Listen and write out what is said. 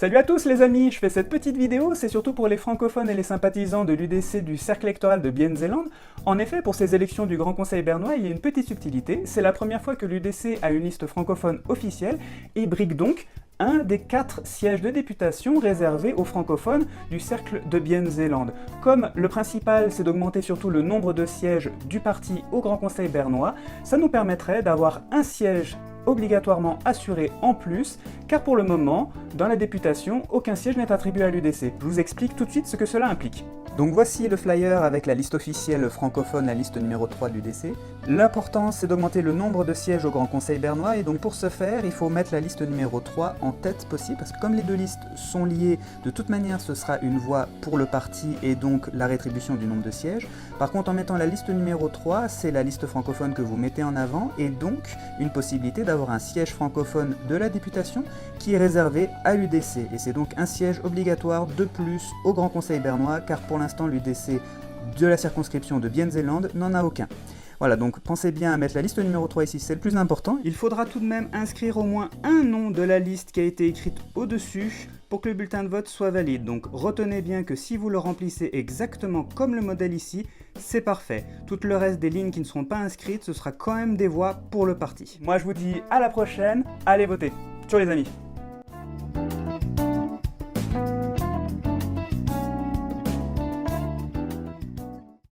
Salut à tous les amis, je fais cette petite vidéo, c'est surtout pour les francophones et les sympathisants de l'UDC du cercle électoral de Bien-Zélande. En effet, pour ces élections du Grand Conseil bernois, il y a une petite subtilité, c'est la première fois que l'UDC a une liste francophone officielle et brigue donc un des 4 sièges de députation réservés aux francophones du cercle de Bien-Zélande. Comme le principal c'est d'augmenter surtout le nombre de sièges du parti au Grand Conseil bernois, ça nous permettrait d'avoir un siège obligatoirement assuré en plus, car pour le moment, dans la députation, aucun siège n'est attribué à l'UDC. Je vous explique tout de suite ce que cela implique. Donc voici le flyer avec la liste officielle francophone, la liste numéro 3 de l'UDC. L'important c'est d'augmenter le nombre de sièges au Grand Conseil bernois, et donc pour ce faire, il faut mettre la liste numéro 3 en tête possible, parce que comme les deux listes sont liées, de toute manière ce sera une voix pour le parti et donc la rétribution du nombre de sièges. Par contre, en mettant la liste numéro 3, c'est la liste francophone que vous mettez en avant, et donc une possibilité d'avoir un siège francophone de la députation qui est réservé à l'UDC. Et c'est donc un siège obligatoire de plus au Grand Conseil bernois, car pour l'instant l'UDC de la circonscription de Bien-Zélande n'en a aucun. Voilà, donc pensez bien à mettre la liste numéro 3 ici, c'est le plus important. Il faudra tout de même inscrire au moins un nom de la liste qui a été écrite au-dessus pour que le bulletin de vote soit valide. Donc retenez bien que si vous le remplissez exactement comme le modèle ici, c'est parfait. Tout le reste des lignes qui ne seront pas inscrites, ce sera quand même des voix pour le parti. Moi je vous dis à la prochaine, allez voter. Ciao les amis.